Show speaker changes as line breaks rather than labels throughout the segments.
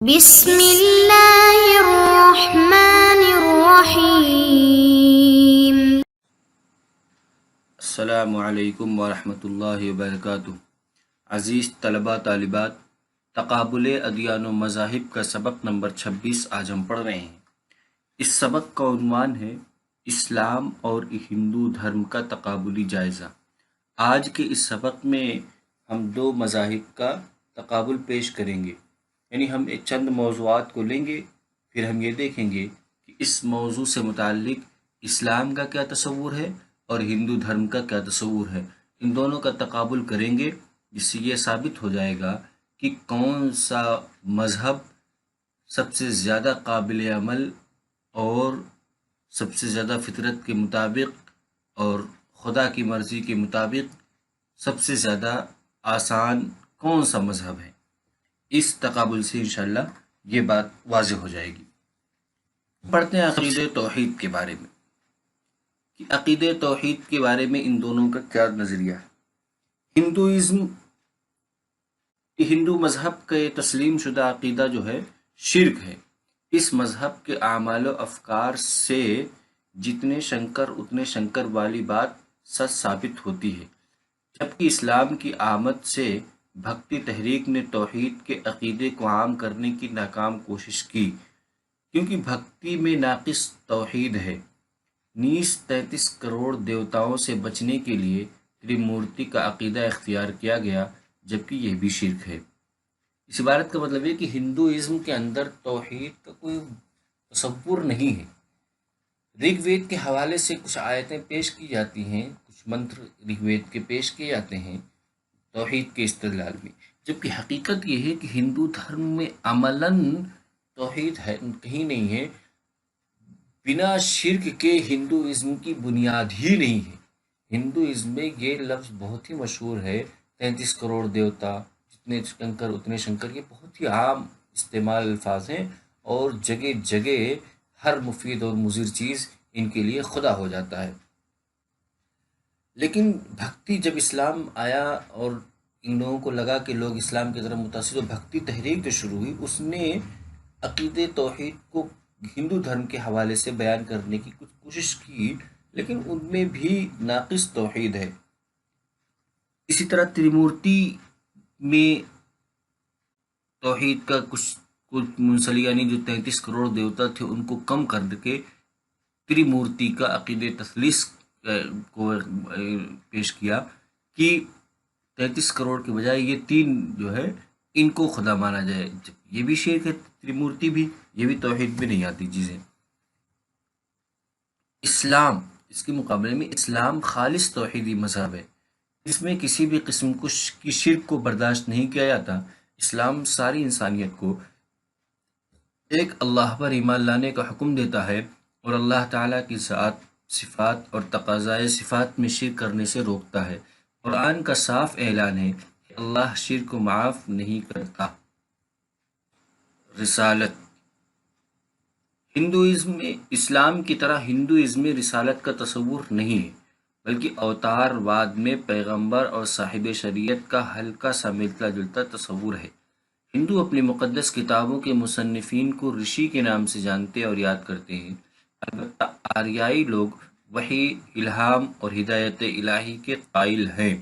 بسم اللہ الرحمن الرحیم۔
السلام علیکم ورحمۃ اللہ وبرکاتہ۔ عزیز طلباء طالبات، تقابل ادیان و مذاہب کا سبق نمبر 26 آج ہم پڑھ رہے ہیں۔ اس سبق کا عنوان ہے اسلام اور ہندو دھرم کا تقابلی جائزہ۔ آج کے اس سبق میں ہم دو مذاہب کا تقابل پیش کریں گے، یعنی ہم ایک چند موضوعات کو لیں گے، پھر ہم یہ دیکھیں گے کہ اس موضوع سے متعلق اسلام کا کیا تصور ہے اور ہندو دھرم کا کیا تصور ہے۔ ان دونوں کا تقابل کریں گے، جس سے یہ ثابت ہو جائے گا کہ کون سا مذہب سب سے زیادہ قابل عمل اور سب سے زیادہ فطرت کے مطابق اور خدا کی مرضی کے مطابق سب سے زیادہ آسان کون سا مذہب ہے۔ اس تقابل سے انشاءاللہ یہ بات واضح ہو جائے گی۔ پڑھتے ہیں عقید توحید کے بارے میں کہ عقید توحید کے بارے میں ان دونوں کا کیا نظریہ ہے۔ ہندو مذہب کا یہ تسلیم شدہ عقیدہ جو ہے شرک ہے۔ اس مذہب کے اعمال و افکار سے جتنے شنکر اتنے شنکر والی بات سچ ثابت ہوتی ہے، جبکہ اسلام کی آمد سے بھکتی تحریک نے توحید کے عقیدے کو عام کرنے کی ناکام کوشش کی، کیونکہ بھکتی میں ناقص توحید ہے۔ نیز 33 کروڑ دیوتاؤں سے بچنے کے لیے تریمورتی کا عقیدہ اختیار کیا گیا، جبکہ یہ بھی شرک ہے۔ اس عبارت کا مطلب ہے کہ ہندوازم کے اندر توحید کا کوئی تصور نہیں ہے۔ رگ وید کے حوالے سے کچھ آیتیں پیش کی جاتی ہیں، کچھ منتر رگ وید کے پیش کیے جاتے ہیں توحید کے استدلال میں، جبکہ حقیقت یہ ہے کہ ہندو دھرم میں عملاً توحید ہے کہیں نہیں ہے۔ بنا شرک کے ہندوازم کی بنیاد ہی نہیں ہے۔ ہندوازم میں یہ لفظ بہت ہی مشہور ہے، 33 کروڑ دیوتا، جتنے شنکر اتنے شنکر، یہ بہت ہی عام استعمال الفاظ ہیں، اور جگہ جگہ ہر مفید اور مضر چیز ان کے لیے خدا ہو جاتا ہے۔ لیکن بھکتی جب اسلام آیا اور ان لوگوں کو لگا کہ لوگ اسلام کی طرف متاثر، تو بھکتی تحریک جو شروع ہوئی، اس نے عقید توحید کو ہندو دھرم کے حوالے سے بیان کرنے کی کچھ کوشش کی، لیکن ان میں بھی ناقص توحید ہے۔ اسی طرح تریمورتی میں توحید کا کچھ منسلی، یعنی جو 33 کروڑ دیوتا تھے ان کو کم کر کے تریمورتی کا عقید تثلیث کو پیش کیا کہ 33 کروڑ کے بجائے یہ 3 جو ہے ان کو خدا مانا جائے۔ یہ بھی شرک ہے، تریمورتی بھی، یہ بھی توحید میں نہیں آتی چیزیں۔ اسلام، اس کے مقابلے میں اسلام خالص توحیدی مذہب ہے، اس میں کسی بھی قسم کی شرک کو برداشت نہیں کیا جاتا۔ اسلام ساری انسانیت کو ایک اللہ پر ایمان لانے کا حکم دیتا ہے اور اللہ تعالیٰ کی ذات، صفات اور تقاضائے صفات میں شرک کرنے سے روکتا ہے۔ قرآن کا صاف اعلان ہے کہ اللہ شرک کو معاف نہیں کرتا۔ رسالت، ہندوازم میں اسلام کی طرح ہندوازم میں رسالت کا تصور نہیں ہے، بلکہ اوتار واد میں پیغمبر اور صاحب شریعت کا ہلکا سا ملتا جلتا تصور ہے۔ ہندو اپنی مقدس کتابوں کے مصنفین کو رشی کے نام سے جانتے اور یاد کرتے ہیں، البتہ آریائی لوگ وحی، الہام اور ہدایت الہی کے قائل ہیں۔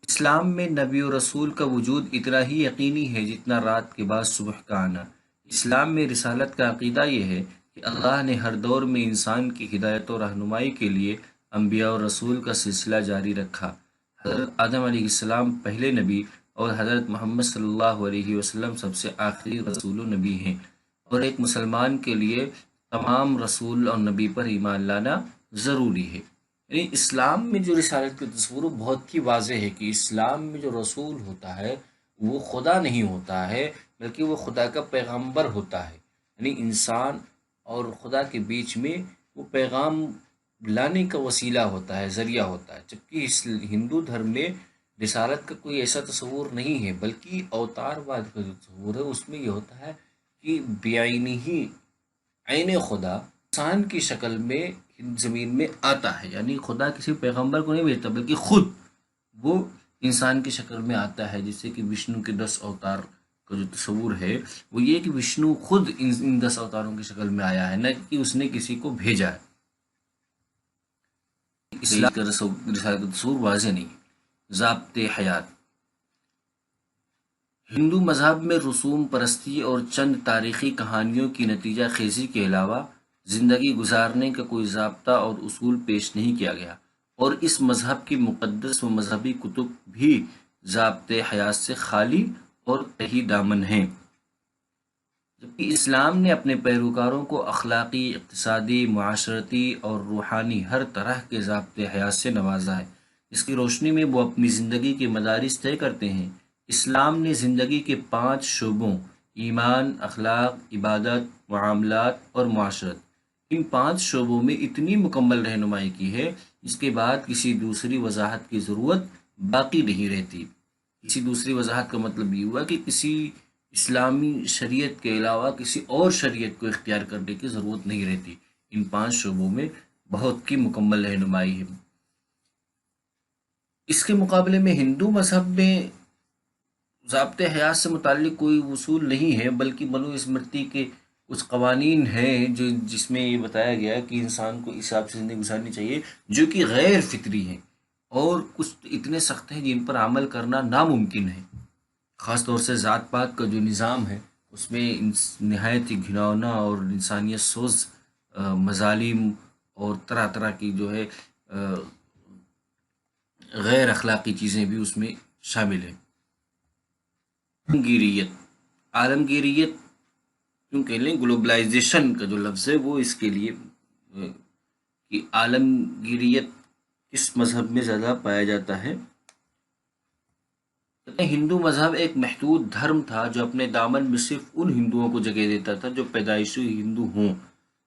اسلام میں نبی و رسول کا وجود اتنا ہی یقینی ہے جتنا رات کے بعد صبح کا آنا۔ اسلام میں رسالت کا عقیدہ یہ ہے کہ اللہ نے ہر دور میں انسان کی ہدایت و رہنمائی کے لیے انبیاء و رسول کا سلسلہ جاری رکھا۔ حضرت آدم علیہ السلام پہلے نبی اور حضرت محمد صلی اللہ علیہ وسلم سب سے آخری رسول و نبی ہیں، اور ایک مسلمان کے لیے تمام رسول اور نبی پر ایمان لانا ضروری ہے۔ یعنی اسلام میں جو رسالت کا تصور بہت ہی واضح ہے کہ اسلام میں جو رسول ہوتا ہے وہ خدا نہیں ہوتا ہے، بلکہ وہ خدا کا پیغمبر ہوتا ہے، یعنی انسان اور خدا کے بیچ میں وہ پیغام لانے کا وسیلہ ہوتا ہے، ذریعہ ہوتا ہے۔ جبکہ ہندو دھرم میں رسالت کا کوئی ایسا تصور نہیں ہے، بلکہ اوتار واد کا جو تصور ہے اس میں یہ ہوتا ہے کہ بعینی ہی عین خدا انسان کی شکل میں زمین میں آتا ہے، یعنی خدا کسی پیغمبر کو نہیں بھیجتا بلکہ خود وہ انسان کی شکل میں آتا ہے، جس سے کہ وشنو کے 10 اوتار کا جو تصور ہے وہ یہ کہ وشنو خود ان 10 اوتاروں کی شکل میں آیا ہے، نہ کہ اس نے کسی کو بھیجا ہے۔ اسلام کا رسالت کا تصور واضح نہیں۔ ضابطۂ حیات: ہندو مذہب میں رسوم پرستی اور چند تاریخی کہانیوں کی نتیجہ خیزی کے علاوہ زندگی گزارنے کا کوئی ضابطہ اور اصول پیش نہیں کیا گیا، اور اس مذہب کی مقدس و مذہبی کتب بھی ضابطۂ حیات سے خالی اور تہی دامن ہیں، جبکہ اسلام نے اپنے پیروکاروں کو اخلاقی، اقتصادی، معاشرتی اور روحانی ہر طرح کے ضابطۂ حیات سے نوازا ہے۔ اس کی روشنی میں وہ اپنی زندگی کے مدارس طے کرتے ہیں۔ اسلام نے زندگی کے 5 شعبوں ایمان، اخلاق، عبادت، معاملات اور معاشرت، ان 5 شعبوں میں اتنی مکمل رہنمائی کی ہے جس کے بعد کسی دوسری وضاحت کی ضرورت باقی نہیں رہتی۔ کسی دوسری وضاحت کا مطلب یہ ہوا کہ کسی اسلامی شریعت کے علاوہ کسی اور شریعت کو اختیار کرنے کی ضرورت نہیں رہتی۔ ان 5 شعبوں میں بہت کی مکمل رہنمائی ہے۔ اس کے مقابلے میں ہندو مذہب میں ضابطۂ حیات سے متعلق کوئی اصول نہیں ہے، بلکہ منو اسمرتی کے کچھ قوانین ہیں جس میں یہ بتایا گیا ہے کہ انسان کو اس حساب سے زندگی گزارنی چاہیے جو کہ غیر فطری ہیں، اور کچھ اتنے سخت ہیں جن پر عمل کرنا ناممکن ہے۔ خاص طور سے ذات پات کا جو نظام ہے اس میں نہایت ہی گھناؤنا اور انسانیت سوز مظالم اور طرح طرح کی جو ہے غیر اخلاقی چیزیں بھی اس میں شامل ہیں۔ عالمگیریت: عالمگیریت کیوں کہہ لیں، گلوبلائزیشن کا جو لفظ ہے وہ اس کے لیے کہ عالمگیریت کس مذہب میں زیادہ پایا جاتا ہے۔ ہندو مذہب ایک محدود دھرم تھا جو اپنے دامن میں صرف ان ہندوؤں کو جگہ دیتا تھا جو پیدائشی ہندو ہوں،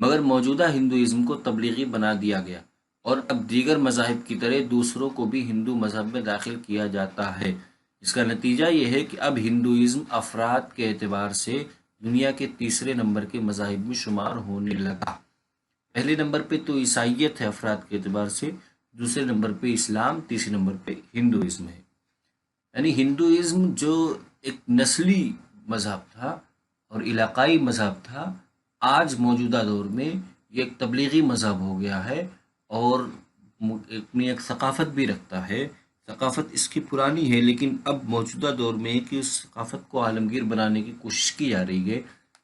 مگر موجودہ ہندوازم کو تبلیغی بنا دیا گیا اور اب دیگر مذاہب کی طرح دوسروں کو بھی ہندو مذہب میں داخل کیا جاتا ہے۔ اس کا نتیجہ یہ ہے کہ اب ہندوازم افراد کے اعتبار سے دنیا کے تیسرے نمبر کے مذاہب میں شمار ہونے لگا۔ پہلے نمبر پہ تو عیسائیت ہے افراد کے اعتبار سے، دوسرے نمبر پہ اسلام، تیسرے نمبر پہ ہندوازم ہے۔ یعنی ہندوازم جو ایک نسلی مذہب تھا اور علاقائی مذہب تھا، آج موجودہ دور میں یہ ایک تبلیغی مذہب ہو گیا ہے اور اپنی ایک ثقافت بھی رکھتا ہے۔ ثقافت اس کی پرانی ہے، لیکن اب موجودہ دور میں کہ اس ثقافت کو عالمگیر بنانے کی کوشش کی جا رہی ہے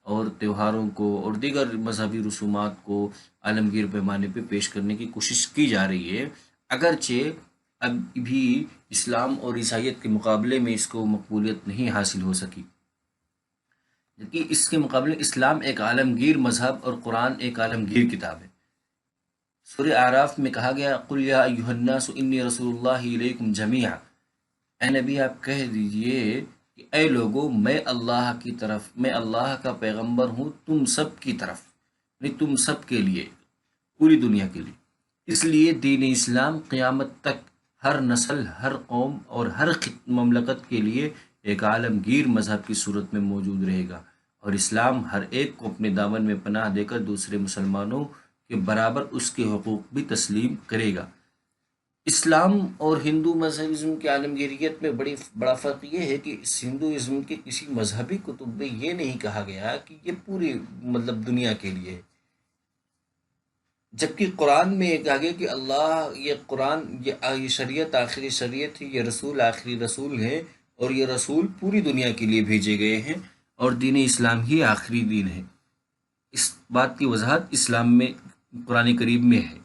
اور تہواروں کو اور دیگر مذہبی رسومات کو عالمگیر پیمانے پہ پیش کرنے کی کوشش کی جا رہی ہے، اگرچہ اب بھی اسلام اور عیسائیت کے مقابلے میں اس کو مقبولیت نہیں حاصل ہو سکی، جبکہ اس کے مقابلے اسلام ایک عالمگیر مذہب اور قرآن ایک عالمگیر کتاب ہے۔ سورہ اعراف میں کہا گیا قُلْ يَا أَيُّهَا النَّاسُ إِنِّي رَسُولُ اللَّهِ إِلَيْكُمْ جَمِيعًا، اے نبی آپ کہہ دیجئے کہ اے لوگو میں اللہ کا پیغمبر ہوں تم سب کی طرف، یعنی تم سب کے لیے، پوری دنیا کے لیے۔ اس لیے دین اسلام قیامت تک ہر نسل، ہر قوم اور ہر مملکت کے لیے ایک عالمگیر مذہب کی صورت میں موجود رہے گا، اور اسلام ہر ایک کو اپنے دامن میں پناہ دے کر دوسرے مسلمانوں کے برابر اس کے حقوق بھی تسلیم کرے گا۔ اسلام اور ہندو مذہبزم کی عالمگیریت میں بڑا فرق یہ ہے کہ اس ہندوازم کے کسی مذہبی کتب میں یہ نہیں کہا گیا کہ یہ پوری دنیا کے لیے ہے، جبکہ قرآن میں یہ کہا گیا کہ یہ شریعت آخری شریعت ہے، یہ رسول آخری رسول ہیں، اور یہ رسول پوری دنیا کے لیے بھیجے گئے ہیں، اور دین اسلام ہی آخری دین ہے۔ اس بات کی وضاحت اسلام میں قرآن کریم میں ہے۔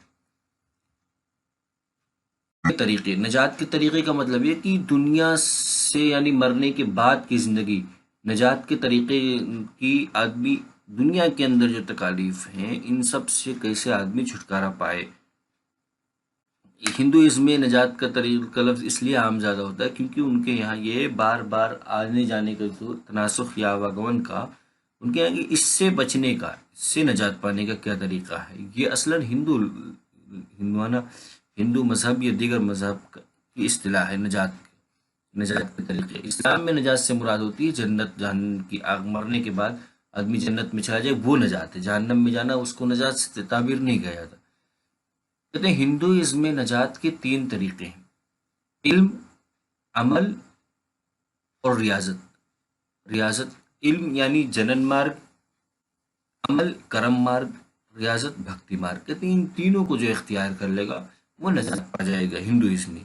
طریقے، نجات کے طریقے کا مطلب یہ کہ دنیا سے یعنی مرنے کے بعد کی زندگی، نجات کے طریقے کی آدمی دنیا کے اندر جو تکالیف ہیں ان سب سے کیسے آدمی چھٹکارا پائے۔ ہندوازم میں نجات کا طریقہ لفظ اس لیے عام زیادہ ہوتا ہے کیونکہ ان کے یہاں یہ بار بار آنے جانے کا جو تناسخ یا آواگمن کا، ان کے یہاں اس سے بچنے کا، اس سے نجات پانے کا کیا طریقہ ہے، یہ اصلاً ہندو مذہب یا دیگر مذہب کی اصطلاح ہے۔ نجات کے طریقے، اسلام میں نجات سے مراد ہوتی ہے جنت، جہنم کی آگ، مرنے کے بعد آدمی جنت میں چلا جائے وہ نجات ہے، جہنم میں جانا اس کو نجات سے تعبیر نہیں کیا جاتا۔ کہتے ہیں ہندوازم میں نجات کے 3 طریقے ہیں: علم، عمل اور ریاضت۔ ریاضت علم یعنی جنن مارگ، عمل کرم مارگ، ریاضت بھکتی مارگ، کہتے ہیں ان تینوں کو جو اختیار کر لے گا وہ نجات پا جائے گا ہندوازم میں۔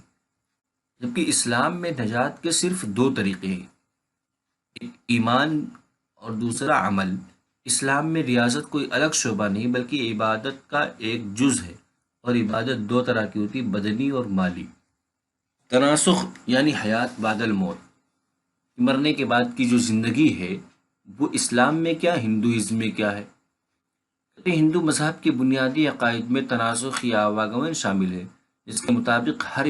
جبکہ اسلام میں نجات کے صرف دو طریقے ہیں، ایک ایمان اور دوسرا عمل۔ اسلام میں ریاضت کوئی الگ شعبہ نہیں بلکہ عبادت کا ایک جز ہے، اور عبادت دو طرح کی ہوتی، بدنی اور مالی۔ تناسخ یعنی حیات بعد الموت، مرنے کے بعد کی جو زندگی ہے وہ اسلام میں کیا، ہندوازم میں کیا ہے؟ ہندو مذہب کے بنیادی عقائد میں تناسخ یا آواگمن شامل ہے، جس کے مطابق ہر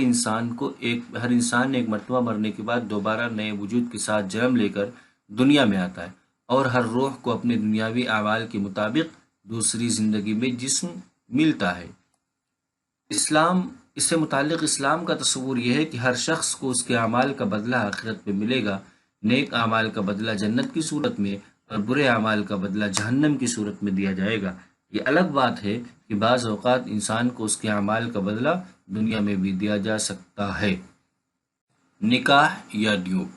انسان ایک مرتبہ مرنے کے بعد دوبارہ نئے وجود کے ساتھ جنم لے کر دنیا میں آتا ہے، اور ہر روح کو اپنے دنیاوی اعمال کے مطابق دوسری زندگی میں جسم ملتا ہے۔ اس سے متعلق اسلام کا تصور یہ ہے کہ ہر شخص کو اس کے اعمال کا بدلہ آخرت میں ملے گا، نیک اعمال کا بدلہ جنت کی صورت میں اور برے اعمال کا بدلہ جہنم کی صورت میں دیا جائے گا۔ یہ الگ بات ہے کہ بعض اوقات انسان کو اس کے اعمال کا بدلہ دنیا میں بھی دیا جا سکتا ہے۔ نکاح یا نیوگ۔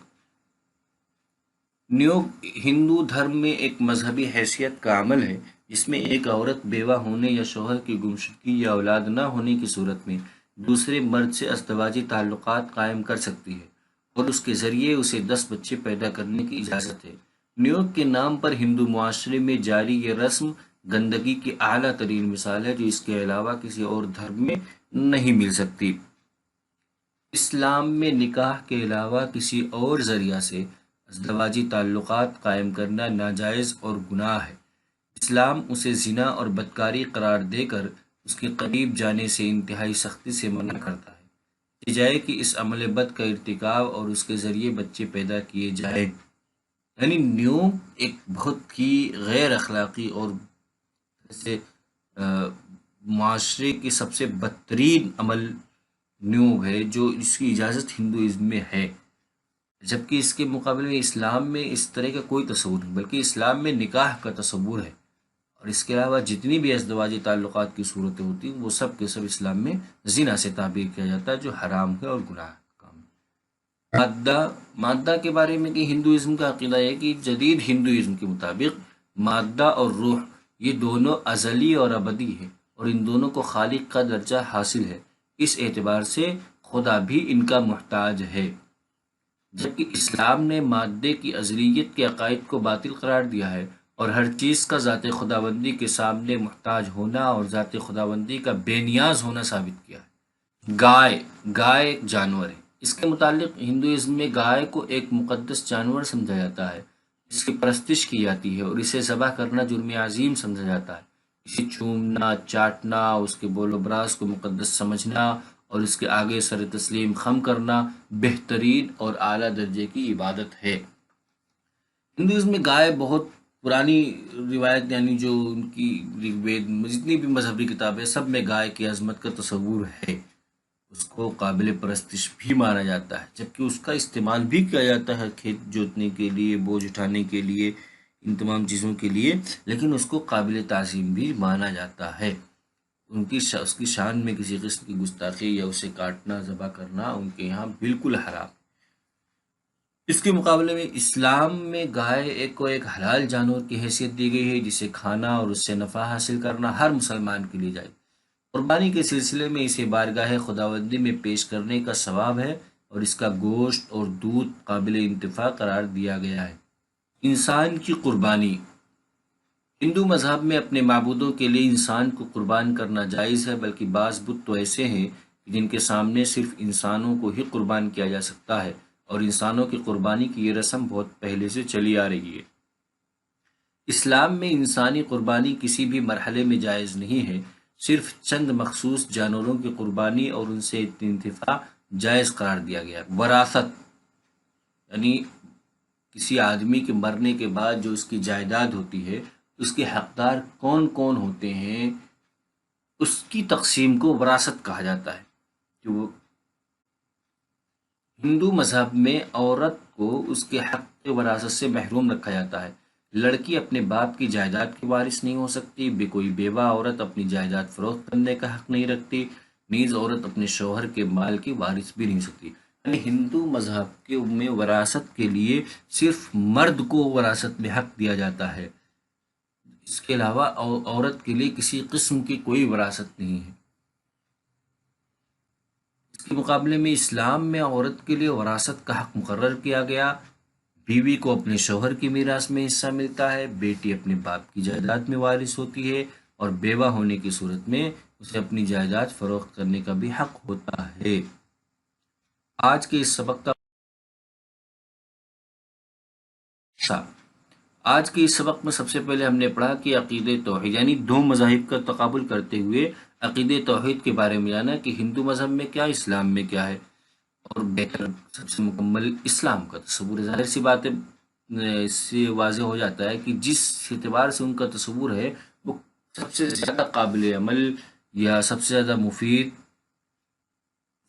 نیوگ ہندو دھرم میں ایک مذہبی حیثیت کا عمل ہے جس میں ایک عورت بیوہ ہونے یا شوہر کی گمشدگی یا اولاد نہ ہونے کی صورت میں دوسرے مرد سے ازدواجی تعلقات قائم کر سکتی ہے اور اس کے ذریعے اسے 10 بچے پیدا کرنے کی اجازت ہے۔ نیوگ کے نام پر ہندو معاشرے میں جاری یہ رسم گندگی کی اعلیٰ ترین مثال ہے جو اس کے علاوہ کسی اور دھرم میں نہیں مل سکتی۔ اسلام میں نکاح کے علاوہ کسی اور ذریعہ سے ازدواجی تعلقات قائم کرنا ناجائز اور گناہ ہے۔ اسلام اسے زنا اور بدکاری قرار دے کر اس کے قریب جانے سے انتہائی سختی سے منع کرتا ہے، یہ جائے کہ اس عمل بد کا ارتکاب اور اس کے ذریعے بچے پیدا کیے جائیں۔ یعنی نیوگ ایک بہت ہی غیر اخلاقی اور جیسے معاشرے کی سب سے بدترین عمل نیوگ ہے جو اس کی اجازت ہندوازم میں ہے، جبکہ اس کے مقابلے میں اسلام میں اس طرح کا کوئی تصور نہیں، بلکہ اسلام میں نکاح کا تصور ہے، اور اس کے علاوہ جتنی بھی ازدواجی تعلقات کی صورتیں ہوتی ہیں وہ سب کے سب اسلام میں زنا سے تعبیر کیا جاتا ہے جو حرام ہے اور گناہ کا کام ہے۔ مادہ کے بارے میں کہ ہندوازم کا عقیدہ ہے کہ جدید ہندوازم کے مطابق مادہ اور روح یہ دونوں ازلی اور ابدی ہے اور ان دونوں کو خالق کا درجہ حاصل ہے، اس اعتبار سے خدا بھی ان کا محتاج ہے، جبکہ اسلام نے مادے کی ازلیت کے عقائد کو باطل قرار دیا ہے اور ہر چیز کا ذات خداوندی کے سامنے محتاج ہونا اور ذات خداوندی کا بے نیاز ہونا ثابت کیا ہے۔ گائے ایک جانور ہے۔ اس کے متعلق ہندوازم میں گائے کو ایک مقدس جانور سمجھا جاتا ہے، اس کی پرستش کی جاتی ہے اور اسے ذبح کرنا جرم عظیم سمجھا جاتا ہے۔ اسے چومنا، چاٹنا، اس کے بول و براز کو مقدس سمجھنا اور اس کے آگے سر تسلیم خم کرنا بہترین اور اعلیٰ درجے کی عبادت ہے۔ ہندوازم میں گائے بہت پرانی روایت، یعنی جو ان کی رگ وید جتنی بھی مذہبی کتابیں سب میں گائے کی عظمت کا تصور ہے، اس کو قابل پرستش بھی مانا جاتا ہے، جبکہ اس کا استعمال بھی کیا جاتا ہے کھیت جوتنے کے لیے، بوجھ اٹھانے کے لیے، ان تمام چیزوں کے لیے، لیکن اس کو قابل تعظیم بھی مانا جاتا ہے۔ اس کی شان میں کسی قسم کی گستاخی یا اسے کاٹنا، ذبح کرنا ان کے یہاں بالکل حرام۔ اس کے مقابلے میں اسلام میں گائے کو ایک حلال جانور کی حیثیت دی گئی ہے جسے کھانا اور اس سے نفع حاصل کرنا ہر مسلمان کے لیے جائز۔ قربانی کے سلسلے میں اسے بارگاہ خداوندی میں پیش کرنے کا ثواب ہے اور اس کا گوشت اور دودھ قابل انتفاع قرار دیا گیا ہے۔ انسان کی قربانی۔ ہندو مذہب میں اپنے معبودوں کے لیے انسان کو قربان کرنا جائز ہے، بلکہ بعض بت تو ایسے ہیں جن کے سامنے صرف انسانوں کو ہی قربان کیا جا سکتا ہے، اور انسانوں کی قربانی کی یہ رسم بہت پہلے سے چلی آ رہی ہے۔ اسلام میں انسانی قربانی کسی بھی مرحلے میں جائز نہیں ہے، صرف چند مخصوص جانوروں کی قربانی اور ان سے انتفاع جائز قرار دیا گیا۔ وراثت یعنی کسی آدمی کے مرنے کے بعد جو اس کی جائیداد ہوتی ہے، اس کے حقدار کون کون ہوتے ہیں، اس کی تقسیم کو وراثت کہا جاتا ہے۔ جو ہندو مذہب میں عورت کو اس کے حق وراثت سے محروم رکھا جاتا ہے۔ لڑکی اپنے باپ کی جائیداد کی وارث نہیں ہو سکتی، کوئی بیوہ عورت اپنی جائیداد فروخت کرنے کا حق نہیں رکھتی، نیز عورت اپنے شوہر کے مال کی وارث بھی نہیں ہو سکتی۔ یعنی ہندو مذہب کے میں وراثت کے لیے صرف مرد کو وراثت میں حق دیا جاتا ہے، اس کے علاوہ عورت کے لیے کسی قسم کی کوئی وراثت نہیں ہے۔ اس کے مقابلے میں اسلام میں عورت کے لیے وراثت کا حق مقرر کیا گیا۔ بیوی کو اپنے شوہر کی میراث میں حصہ ملتا ہے، بیٹی اپنے باپ کی جائیداد میں وارث ہوتی ہے، اور بیوہ ہونے کی صورت میں اسے اپنی جائیداد فروخت کرنے کا بھی حق ہوتا ہے۔ آج کے اس سبق کا آج کے اس سبق میں سب سے پہلے ہم نے پڑھا کہ عقیدہ توحید یعنی دو مذاہب کا تقابل کرتے ہوئے عقیدہ توحید کے بارے میں جانا کہ ہندو مذہب میں کیا، اسلام میں کیا ہے، اور بہتر سب سے مکمل اسلام کا تصور ہے۔ ظاہر سی بات ہے، اس سے واضح ہو جاتا ہے کہ جس اعتبار سے ان کا تصور ہے وہ سب سے زیادہ قابل عمل یا سب سے زیادہ مفید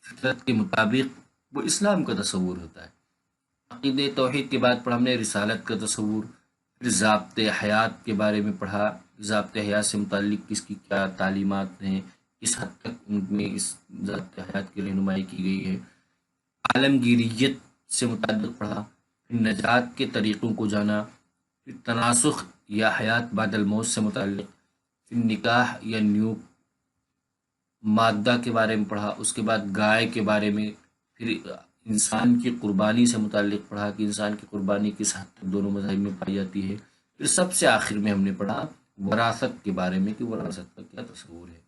فطرت کے مطابق وہ اسلام کا تصور ہوتا ہے۔ عقیدہ توحید کے بعد پڑھا ہم نے رسالت کا تصور، پھر ضابط حیات کے بارے میں پڑھا، ضابط حیات سے متعلق کس کی کیا تعلیمات ہیں، کس حد تک ان میں اس ضابط حیات کی رہنمائی کی گئی ہے، عالمگیریت سے متعلق پڑھا، پھر نجات کے طریقوں کو جانا، پھر تناسخ یا حیات بعد الموت سے متعلق، پھر نکاح یا نیوک مادہ کے بارے میں پڑھا، اس کے بعد گائے کے بارے میں، پھر انسان کی قربانی سے متعلق پڑھا کہ انسان کی قربانی کس حد تک دونوں مذاہب میں پائی جاتی ہے، پھر سب سے آخر میں ہم نے پڑھا وراثت کے بارے میں کہ وراثت کا کیا تصور ہے۔